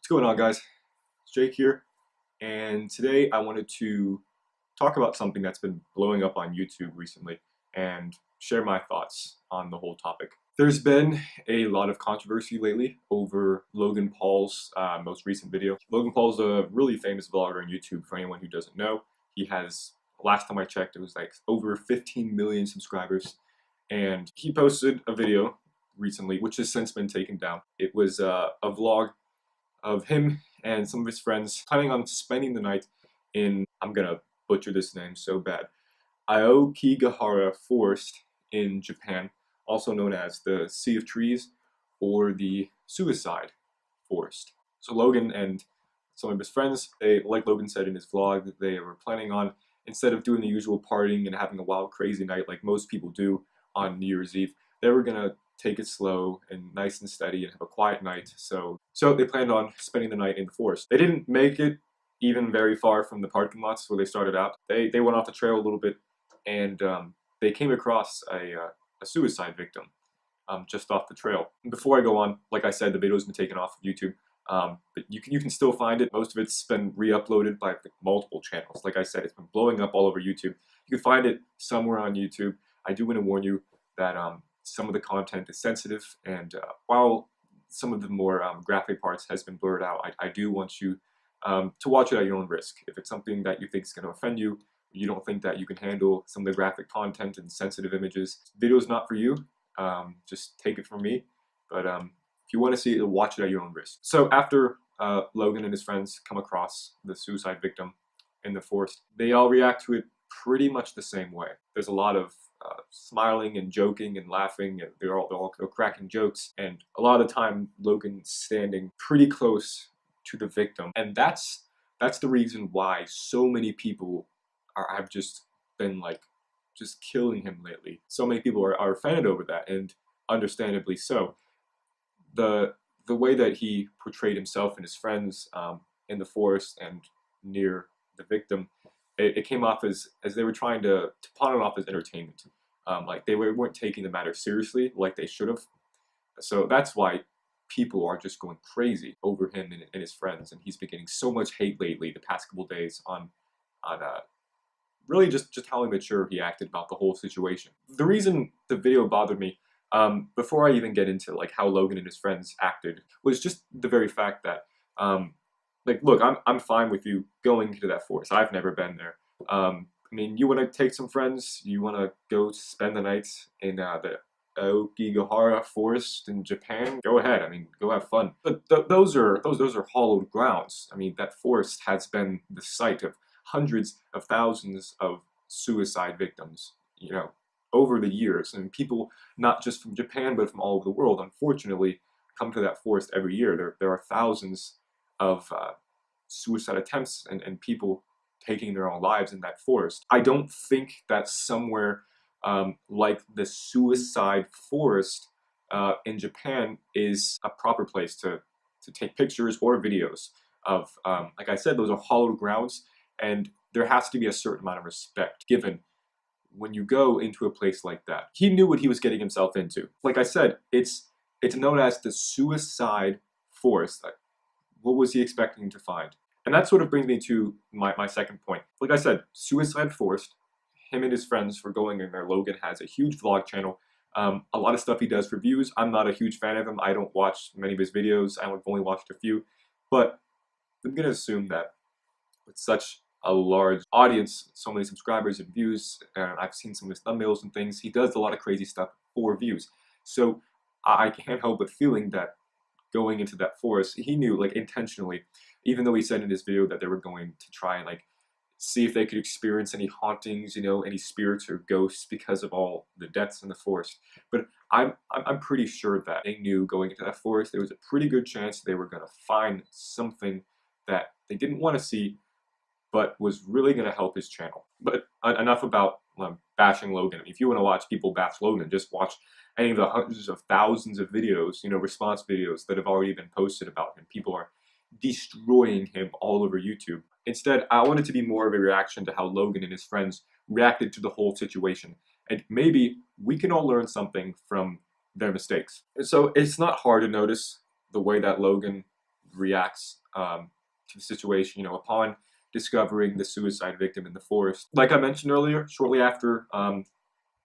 going on, guys? It's Jake here, and today I wanted to talk about something that's been blowing up on YouTube recently and share my thoughts on the whole topic. There's been a lot of controversy lately over Logan Paul's most recent video. Logan Paul's a really famous vlogger on YouTube, for anyone who doesn't know. He has, last time I checked, it was like over 15 million subscribers, and he posted a video recently, which has since been taken down. It was a vlog of him and some of his friends planning on spending the night in, I'm gonna butcher this name so bad, Aokigahara Forest in Japan, also known as the Sea of Trees or the Suicide Forest. So Logan and some of his friends, like Logan said in his vlog, they were planning on, instead of doing the usual partying and having a wild, crazy night like most people do on New Year's Eve, they were gonna take it slow and nice and steady and have a quiet night. So they planned on spending the night in the forest. They didn't make it even very far from the parking lots where they started out. They went off the trail a little bit, and they came across a suicide victim just off the trail. And before I go on, like I said, the video's been taken off of YouTube, but you can still find it. Most of it's been re-uploaded by multiple channels. Like I said, it's been blowing up all over YouTube. You can find it somewhere on YouTube. I do want to warn you that some of the content is sensitive, and while some of the more graphic parts has been blurred out, I do want you to watch it at your own risk. If it's something that you think is going to offend you, you don't think that you can handle some of the graphic content and sensitive images, video is not for you. Just take it from me. But if you want to see it, watch it at your own risk. So after Logan and his friends come across the suicide victim in the forest, they all react to it pretty much the same way. There's a lot of smiling and joking and laughing, and they're all cracking jokes, and a lot of the time Logan's standing pretty close to the victim, and that's the reason why so many people have just been like just killing him lately. So many people are offended over that, and understandably so. The way that he portrayed himself and his friends in the forest and near the victim, it came off as they were trying to pawn it off as entertainment. Like they weren't taking the matter seriously like they should have. So that's why people are just going crazy over him and his friends. And he's been getting so much hate lately, the past couple days, on really just how immature he acted about the whole situation. The reason the video bothered me, before I even get into like how Logan and his friends acted, was just the very fact that like, look, I'm fine with you going into that forest. I've never been there. I mean, you want to take some friends, you want to go spend the night in the Aokigahara Forest in Japan, go ahead. I mean, go have fun. But those are hallowed grounds. I mean, that forest has been the site of hundreds of thousands of suicide victims, you know, over the years. And people, not just from Japan, but from all over the world, unfortunately, come to that forest every year. There are thousands of suicide attempts and people taking their own lives in that forest. I don't think that somewhere like the suicide forest in Japan is a proper place to take pictures or videos of. Like I said, those are hallowed grounds, and there has to be a certain amount of respect given when you go into a place like that. He knew what he was getting himself into. Like I said, it's known as the suicide forest. What was he expecting to find? And that sort of brings me to my second point. Like I said, Suicide Forest, him and his friends were going in there. Logan has a huge vlog channel. A lot of stuff he does for views. I'm not a huge fan of him. I don't watch many of his videos. I've only watched a few. But I'm going to assume that with such a large audience, so many subscribers and views, and I've seen some of his thumbnails and things, he does a lot of crazy stuff for views. So I can't help but feeling that going into that forest, he knew, like, intentionally, even though he said in his video that they were going to try and like see if they could experience any hauntings, you know, any spirits or ghosts because of all the deaths in the forest. But I'm pretty sure that they knew going into that forest there was a pretty good chance they were going to find something that they didn't want to see, but was really going to help his channel. But enough about bashing Logan. I mean, if you want to watch people bash Logan, just watch any of the hundreds of thousands of videos, you know, response videos that have already been posted about him. People are destroying him all over YouTube. Instead, I want it to be more of a reaction to how Logan and his friends reacted to the whole situation. And maybe we can all learn something from their mistakes. And so it's not hard to notice the way that Logan reacts to the situation, upon discovering the suicide victim in the forest. Like I mentioned earlier, shortly after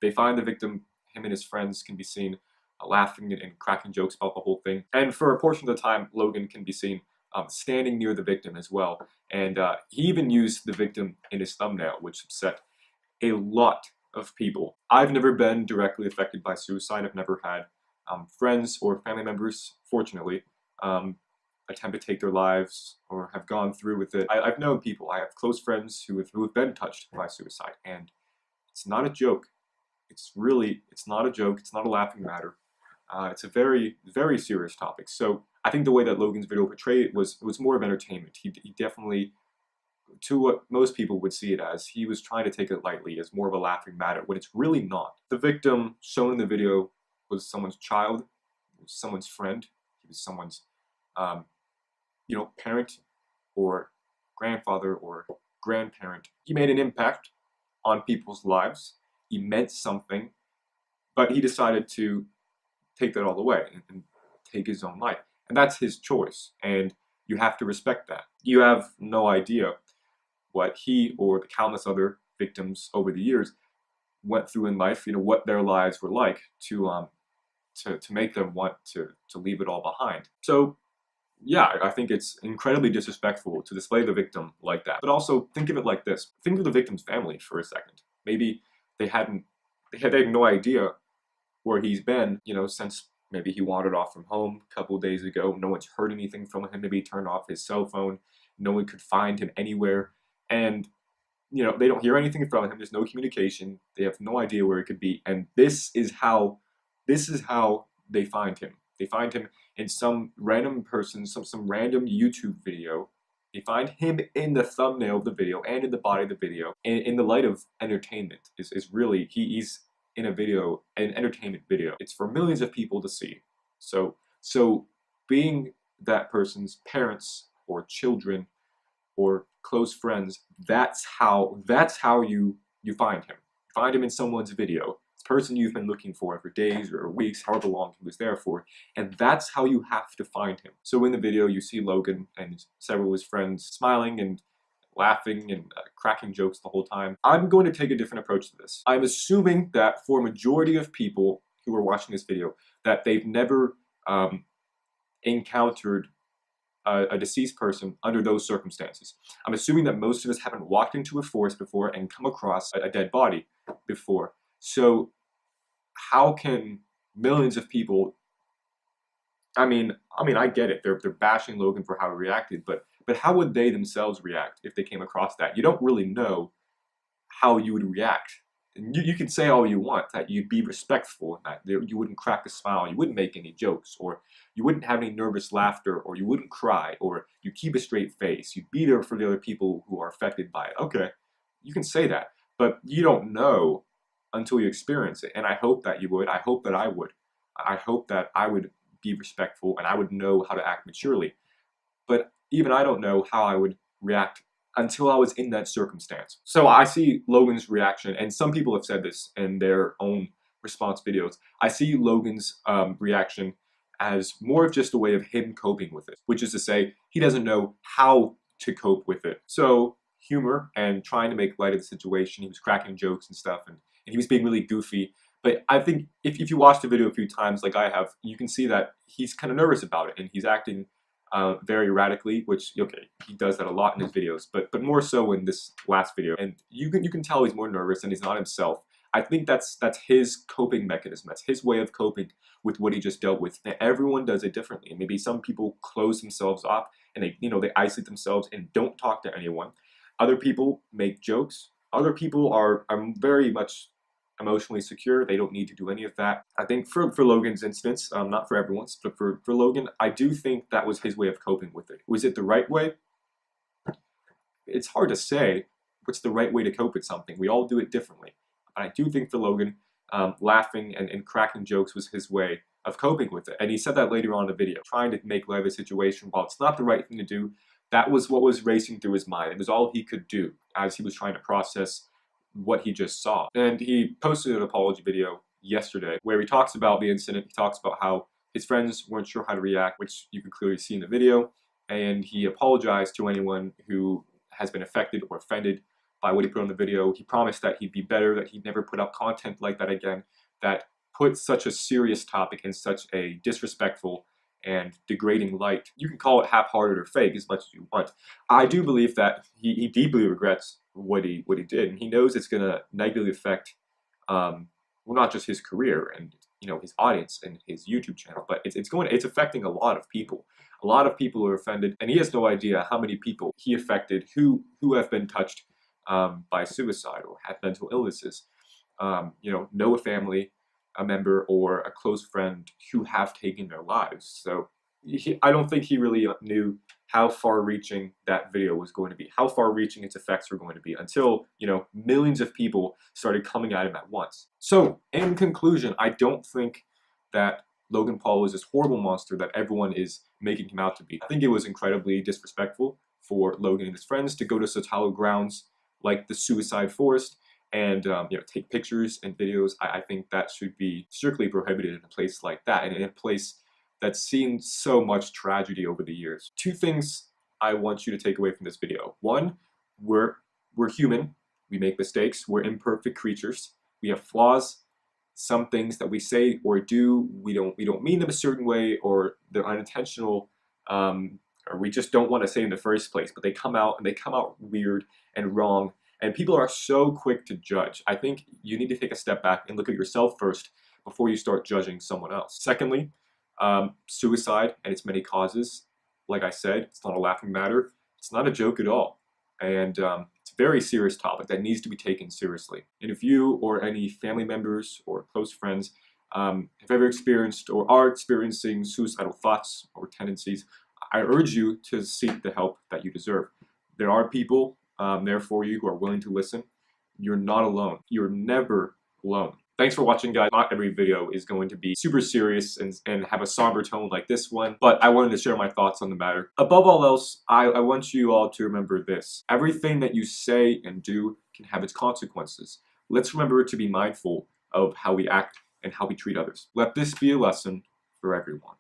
they find the victim, him and his friends can be seen laughing and cracking jokes about the whole thing. And for a portion of the time, Logan can be seen standing near the victim as well. And he even used the victim in his thumbnail, which upset a lot of people. I've never been directly affected by suicide. I've never had friends or family members, fortunately, attempt to take their lives or have gone through with it. I've known people, I have close friends who have been touched by suicide, and it's not a joke. It's not a joke. It's not a laughing matter. It's a very, very serious topic. So I think the way that Logan's video portrayed it was more of entertainment. He definitely, to what most people would see it as, he was trying to take it lightly as more of a laughing matter when it's really not. The victim shown in the video was someone's child, was someone's friend, he was someone's parent or grandfather or grandparent. He made an impact on people's lives. He meant something, but he decided to take that all away and take his own life. And that's his choice, and you have to respect that. You have no idea what he or the countless other victims over the years went through in life, what their lives were like to make them want to leave it all behind. So yeah, I think it's incredibly disrespectful to display the victim like that. But also think of it like this. Think of the victim's family for a second. Maybe they had no idea where he's been, since maybe he wandered off from home a couple of days ago. No one's heard anything from him. Maybe he turned off his cell phone. No one could find him anywhere. And, they don't hear anything from him. There's no communication. They have no idea where it could be. And this is how they find him. They find him in some random person, some random YouTube video. They find him in the thumbnail of the video and in the body of the video. And in the light of entertainment, is really, he's in a video, an entertainment video. It's for millions of people to see. So being that person's parents or children or close friends, that's how you find him. You find him in someone's video. Person you've been looking for days or weeks, however long he was there for, and that's how you have to find him. So in the video, you see Logan and several of his friends smiling and laughing and cracking jokes the whole time. I'm going to take a different approach to this. I'm assuming that for a majority of people who are watching this video, that they've never encountered a deceased person under those circumstances. I'm assuming that most of us haven't walked into a forest before and come across a dead body before. So how can millions of people, I get it, they're bashing Logan for how he reacted, but how would they themselves react if they came across that? You don't really know how you would react. And you can say all you want, that you'd be respectful, and that you wouldn't crack a smile, you wouldn't make any jokes, or you wouldn't have any nervous laughter, or you wouldn't cry, or you keep a straight face, you'd be there for the other people who are affected by it. Okay, you can say that, but you don't know until you experience it. And I hope that you would. I hope that I would. I hope that I would be respectful and I would know how to act maturely. But even I don't know how I would react until I was in that circumstance. So I see Logan's reaction, and some people have said this in their own response videos. I see Logan's reaction as more of just a way of him coping with it, which is to say, he doesn't know how to cope with it. So humor and trying to make light of the situation, he was cracking jokes and stuff, and he was being really goofy. But I think if you watch the video a few times like I have, you can see that he's kind of nervous about it, and he's acting very erratically, which, okay, he does that a lot in his videos, but more so in this last video. And you can tell he's more nervous and he's not himself. I think that's his coping mechanism. That's his way of coping with what he just dealt with. And everyone does it differently. And maybe some people close themselves off and they isolate themselves and don't talk to anyone. Other people make jokes. Other people are very much emotionally secure. They don't need to do any of that. I think for Logan's instance, not for everyone's, but for Logan, I do think that was his way of coping with it. Was it the right way? It's hard to say what's the right way to cope with something. We all do it differently. I do think for Logan, laughing and cracking jokes was his way of coping with it. And he said that later on in the video, trying to make light of the situation while it's not the right thing to do. That was what was racing through his mind. It was all he could do as he was trying to process what he just saw. And he posted an apology video yesterday where he talks about the incident. He talks about how his friends weren't sure how to react, which you can clearly see in the video. and he apologized to anyone who has been affected or offended by what he put on the video. He promised that he'd be better, that he'd never put up content like that again, that put such a serious topic in such a disrespectful and degrading light. You can call it half-hearted or fake as much as you want. I do believe that he deeply regrets what he did, and he knows it's going to negatively affect, well, not just his career and his audience and his YouTube channel, but it's affecting a lot of people. A lot of people are offended, and he has no idea how many people he affected who have been touched by suicide or have mental illnesses. Know a family, a member, or a close friend who have taken their lives. So I don't think he really knew how far-reaching that video was going to be, how far-reaching its effects were going to be, until millions of people started coming at him at once. So in conclusion, I don't think that Logan Paul is this horrible monster that everyone is making him out to be. I think it was incredibly disrespectful for Logan and his friends to go to such hallowed grounds like the Suicide Forest and take pictures and videos. I think that should be strictly prohibited in a place like that, and in a place that's seen so much tragedy over the years. Two things I want you to take away from this video. One, we're human. We make mistakes. We're imperfect creatures. We have flaws. Some things that we say or do, we don't mean them a certain way, or they're unintentional, or we just don't want to say in the first place, but they come out weird and wrong. And people are so quick to judge. I think you need to take a step back and look at yourself first before you start judging someone else. Secondly, suicide and its many causes. Like I said, it's not a laughing matter. It's not a joke at all. And it's a very serious topic that needs to be taken seriously. And if you or any family members or close friends have ever experienced or are experiencing suicidal thoughts or tendencies, I urge you to seek the help that you deserve. There are people there for you who are willing to listen. You're not alone. You're never alone. Thanks for watching, guys. Not every video is going to be super serious and have a somber tone like this one, but I wanted to share my thoughts on the matter. Above all else, I want you all to remember this. Everything that you say and do can have its consequences. Let's remember to be mindful of how we act and how we treat others. Let this be a lesson for everyone.